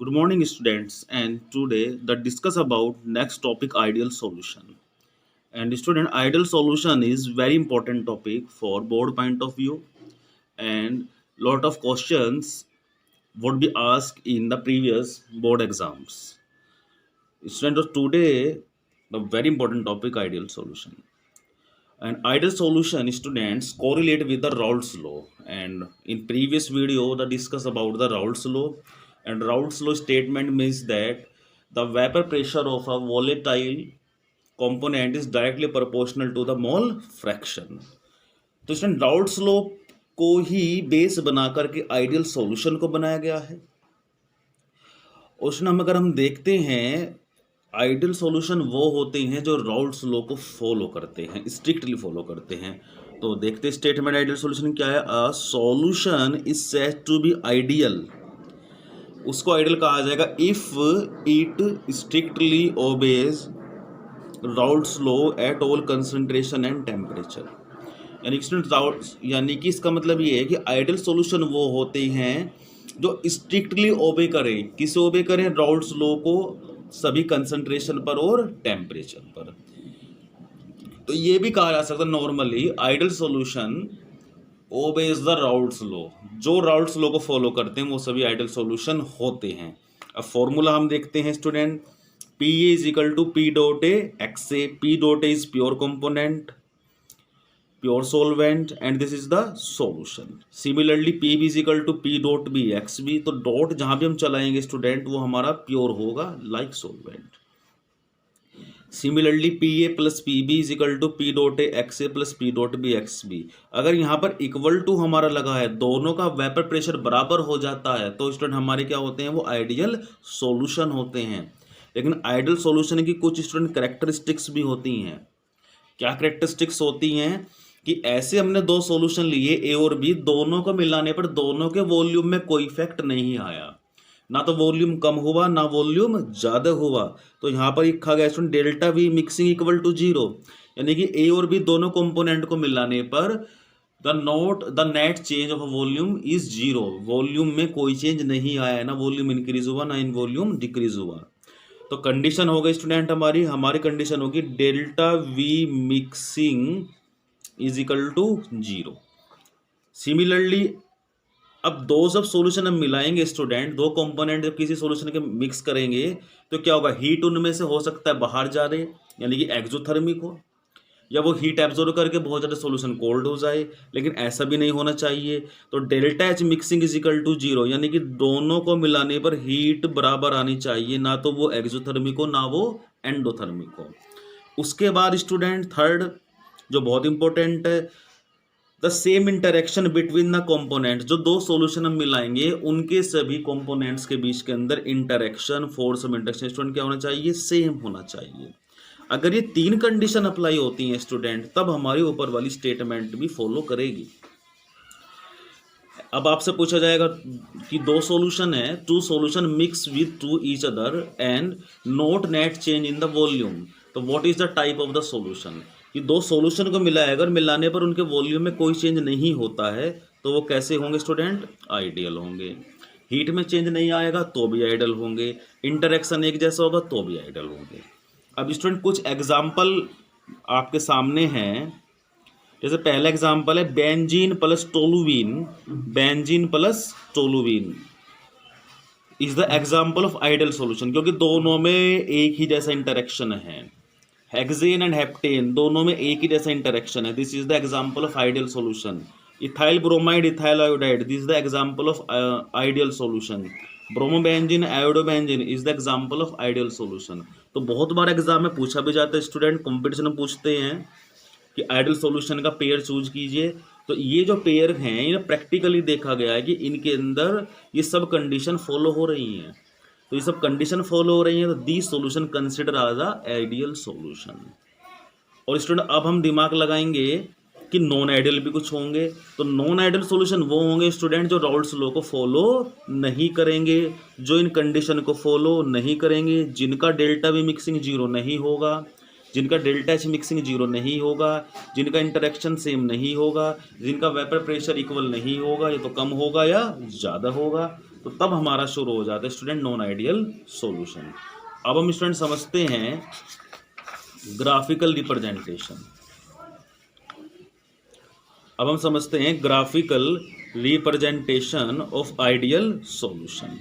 Good morning, students. And today, the discuss about next topic, ideal solution. And student, ideal solution is very important topic for board point of view, and lot of questions would be asked in the previous board exams. Student, today the very important topic, ideal solution. And ideal solution, students, correlate with the Raoult's law. And in previous video, the discuss about the Raoult's law. And Raoult's law statement means that the vapor pressure of a volatile component is directly proportional to the mole fraction. तो student Raoult's law को ही base बना करके ideal solution को बनाया गया है। उसमें अगर हम देखते हैं आइडियल सॉल्यूशन वो होते हैं जो राउल्ट्स लॉ को फॉलो करते हैं, स्ट्रिक्टली फॉलो करते हैं। तो देखते स्टेटमेंट आइडियल सॉल्यूशन क्या है। A solution is said to be ideal, उसको आइडियल कहा जाएगा if it strictly obeys Raoult's law at all concentration and temperature. यानी कि इसका मतलब ये है कि आइडियल सॉल्यूशन वो होते हैं जो स्ट्रिक्टली ओबे करें। किसे ओबे करें? राउल्ट्स लॉ को सभी कंसंट्रेशन पर और टेम्परेचर पर। तो ये भी कहा जा सकता है normally ideal solution obeys the Raoult's law. जो राउल्ट्स लॉ को फॉलो करते हैं वो सभी आइडियल सॉल्यूशन होते हैं। अब फॉर्मूला हम देखते हैं student. P A is equal to P dot A X A. P dot A is pure component, pure solvent, and this is the solution. Similarly PB is equal to P dot B X B. तो dot जहां भी हम चलाएंगे student वो हमारा pure होगा like solvent. Similarly PA plus PB is equal to P dot A X A plus P dot B X B. अगर यहाँ पर इक्वल टू हमारा लगा है, दोनों का वेपर प्रेशर बराबर हो जाता है, तो स्टूडेंट हमारे क्या होते हैं? वो आइडियल सॉल्यूशन होते हैं। लेकिन आइडियल सॉल्यूशन की कुछ स्टूडेंट कैरेक्टरिस्टिक्स भी होती हैं। क्या कैरेक्टरिस्टिक्स होती हैं कि ऐसे हमने दो सॉल्यूशन लिए ए और बी, दोनों को मिलाने पर दोनों के वॉल्यूम में कोई इफेक्ट नहीं आया, ना तो वॉल्यूम कम हुआ ना वॉल्यूम ज़्यादा हुआ। तो यहाँ पर लिखा गया student delta V mixing equal to zero, यानी कि ए और बी दोनों कंपोनेंट को मिलाने पर the net change of volume is zero. Volume में कोई चेंज नहीं आया, ना वॉल्यूम इंक्रीज हुआ ना इन वॉल्यूम डिक्रीज हुआ। तो कंडीशन हो गई स्टूडेंट हमारी कंडीशन होगी delta V mixing is equal to zero. Similarly अब दो जब सॉल्यूशन हम मिलाएंगे स्टूडेंट, दो कंपोनेंट जब किसी सॉल्यूशन के मिक्स करेंगे तो क्या होगा? हीट उनमें से हो सकता है बाहर जा रहे, यानी कि एक्सोथर्मिक हो, या वो हीट एब्जॉर्ब करके बहुत ज़्यादा सॉल्यूशन कोल्ड हो जाए, लेकिन ऐसा भी नहीं होना चाहिए। तो delta H mixing is equal to zero, यानी कि दोनों को मिलाने पर हीट बराबर आनी चाहिए, ना तो वो एक्सोथर्मिक हो ना वो एंडोथर्मिक हो। उसके बाद स्टूडेंट थर्ड जो बहुत इंपॉर्टेंट है, the same interaction between the components. जो दो सॉल्यूशन हम मिलाएंगे उनके सभी कंपोनेंट्स के बीच के अंदर interaction, force of interaction student क्या होना चाहिए? सेम होना चाहिए। अगर ये तीन कंडीशन अप्लाई होती हैं स्टूडेंट, तब हमारी ऊपर वाली स्टेटमेंट भी फॉलो करेगी। अब आपसे पूछा जाएगा कि दो सॉल्यूशन है, two solution mix with to each other and not net change in the volume. तो what is the type of the solution? कि दो सॉल्यूशन को मिलाया अगर मिलाने पर उनके वॉल्यूम में कोई चेंज नहीं होता है तो वो कैसे होंगे स्टूडेंट? आइडियल होंगे। हीट में चेंज नहीं आएगा तो भी आइडियल होंगे, इंटरेक्शन एक जैसा होगा तो भी आइडियल होंगे। अब स्टूडेंट कुछ एग्जाम्पल आपके सामने हैं। जैसे पहला एग्जाम्पल है benzene plus toluene. Benzene plus toluene is the example of ideal solution, क्योंकि दोनों में एक ही जैसा इंटरेक्शन है। हेक्सेन एंड हेप्टेन दोनों में एक ही जैसा इंटरेक्शन है। This is the example of ideal solution. Ethyl bromide ethyl iodide, this is the example of ideal solution. Bromobenzene iodobenzene is the example of ideal solution. तो बहुत बार exam में पूछा भी जाता है स्टूडेंट, कंपटीशन में पूछते हैं कि आइडियल सॉल्यूशन का पेयर चूज कीजिए। तो ये जो पेयर हैं इन्हें प्रैक्टिकली देखा गया है कि इनके अंदर ये सब कंडीशन फॉलो हो रही हैं। तो ये सब कंडीशन फॉलो हो रही हैं, तो the solution consider as a ideal solution. और स्टूडेंट अब हम दिमाग लगाएंगे कि नॉन आइडियल भी कुछ होंगे। तो नॉन आइडियल सॉल्यूशन वो होंगे स्टूडेंट जो राउल्ट्स लॉ को फॉलो नहीं करेंगे, जो इन कंडीशन को फॉलो नहीं करेंगे, जिनका डेल्टा भी मिक्सिंग जीरो नहीं होगा, जिनका डेल्टा एच मिक्सिंग जीरो नहीं होगा, जिनका इंटरेक्शन सेम नहीं होगा, जिनका वेपर प्रेशर इक्वल नहीं होगा, या तो कम होगा या ज़्यादा होगा। तो तब हमारा शुरू हो जाता है स्टूडेंट नॉन आइडियल सॉल्यूशन। अब हम स्टूडेंट समझते हैं ग्राफिकल रिप्रेजेंटेशन। अब हम समझते हैं graphical representation of ideal solution.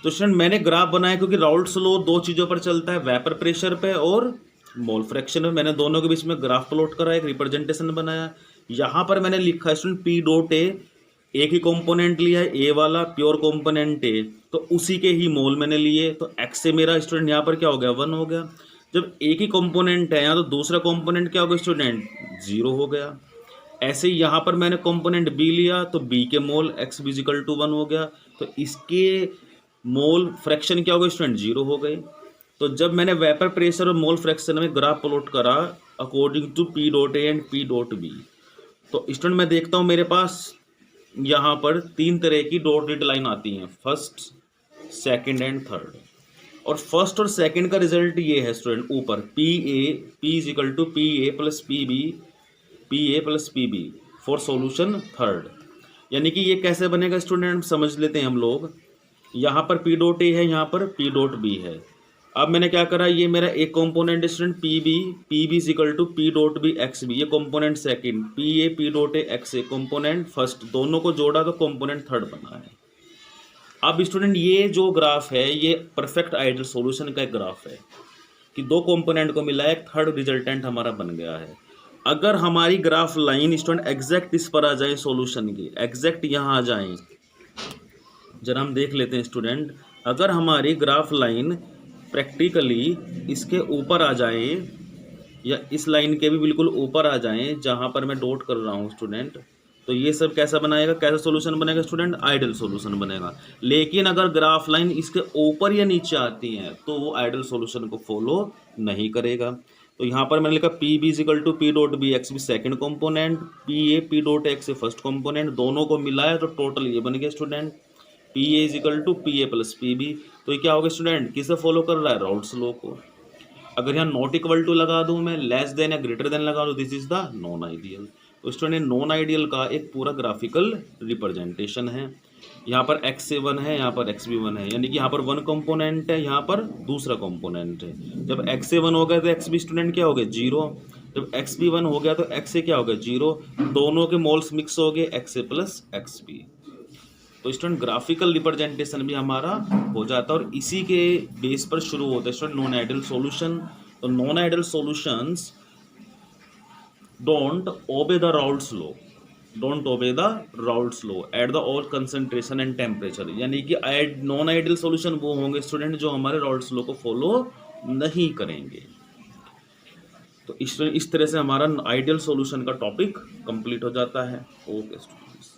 तो स्टूडेंट मैंने ग्राफ बनाया क्योंकि राउल्ट्स लॉ दो चीज़ों पर चलता है, वेपर प्रेशर पे और मोल फ्रैक्शन में। मैंने दोनों के बीच में ग्राफ प्लॉट करा, एक रिप्रेजेंटेशन बनाया। यहाँ पर मैंने लिखा है स्टूडेंट पी डॉट ए, एक ही कंपोनेंट लिया है ए वाला, प्योर कंपोनेंट ए, तो उसी के ही मोल मैंने लिए। तो एक्स से मेरा स्टूडेंट यहाँ पर क्या हो गया, 1 हो गया। जब एक ही कंपोनेंट है यहाँ तो दूसरा कंपोनेंट क्या हो गया स्टूडेंट, 0 हो गया। ऐसे ही यहाँ पर मैंने कंपोनेंट बी लिया तो बी के मोल एक्स बी इक्वल टू 1 हो गया, तो इसके मोल फ्रैक्शन क्या हो गए स्टूडेंट, 0 हो गए। तो जब मैंने वेपर प्रेशर और मोल फ्रैक्शन में ग्राफ प्लॉट करा according to P dot A and P dot B, तो स्टूडेंट मैं देखता हूँ मेरे पास यहाँ पर 3 तरह की डॉटेड लाइन आती हैं, फर्स्ट, सेकंड एंड थर्ड। और फर्स्ट और सेकंड का रिजल्ट ये है स्टूडेंट, ऊपर P A P is equal to P A plus P B, P A plus P B for solution third. यानी कि ये कैसे बनेगा स्टूडेंट, समझ लेते हैं हम लोग। यहाँ पर पी डॉट ए है, यहाँ पर पी डॉट बी है। अब मैंने क्या करा, ये मेरा एक component student P B is equal to P dot B X B, ये component second, P A P dot A X A component first, दोनों को जोड़ा तो कंपोनेंट थर्ड बना है। अब स्टूडेंट ये जो ग्राफ है ये परफेक्ट आइडियल सॉल्यूशन का एक ग्राफ है कि दो कंपोनेंट को मिला एक थर्ड रिजल्टेंट हमारा बन गया है। अगर हमारी ग्राफ लाइन स्टूडेंट एग्जैक्ट इस पर आ जाए सॉल्यूशन की, एग्जैक्ट यहाँ आ जाए, जरा हम देख लेते हैं स्टूडेंट। अगर हमारी ग्राफ लाइन प्रैक्टिकली इसके ऊपर आ जाए या इस लाइन के भी बिल्कुल ऊपर आ जाए जहाँ पर मैं डॉट कर रहा हूँ स्टूडेंट, तो ये सब कैसा बनाएगा, कैसा सॉल्यूशन बनेगा स्टूडेंट, आइडियल सॉल्यूशन बनेगा। लेकिन अगर ग्राफ लाइन इसके ऊपर या नीचे आती है तो वो आइडियल सॉल्यूशन को फॉलो नहीं करेगा। तो यहाँ पर मैंने लिखा P B is equal to P dot B X B second component, P A P dot X A first component, दोनों को मिलाया तो टोटल ये बन गया student P A is equal to P A plus P B. तो ये क्या होगा स्टूडेंट, किसे फॉलो कर रहा है, राउल्ट्स लॉ को। अगर यहाँ नॉट इक्वल टू लगा दूँ मैं, लेस देन या ग्रेटर देन लगा दूँ, this is the non ideal. तो स्टूडेंट नॉन आइडियल का एक पूरा ग्राफिकल रिप्रेजेंटेशन है। यहाँ पर एक्स से 1 है, यहाँ पर एक्स भी 1 है, यानी कि यहाँ पर 1 कंपोनेंट है, यहाँ पर दूसरा कंपोनेंट है। जब एक्स से 1 हो गया तो एक्स भी स्टूडेंट क्या हो गया, 0। जब एक्स भी 1 हो गया तो एक्स से क्या हो गया, 0। दोनों के मोल्स मिक्स हो गए, x A plus x B. तो स्टूडेंट ग्राफिकल रिप्रेजेंटेशन भी हमारा हो जाता है और इसी के बेस पर शुरू होता है स्टूडेंट नॉन आइडियल सॉल्यूशन। तो non ideal solutions don't obey the Raoult's law, don't obey the Raoult's law at the all concentration and temperature। यानी कि नॉन आइडियल सॉल्यूशन वो होंगे स्टूडेंट जो हमारे Raoult's law को फॉलो नहीं करेंगे। तो इस तरह से हमारा आइडियल सॉल्यूशन का टॉपिक कंप्लीट हो जाता है। Okay students.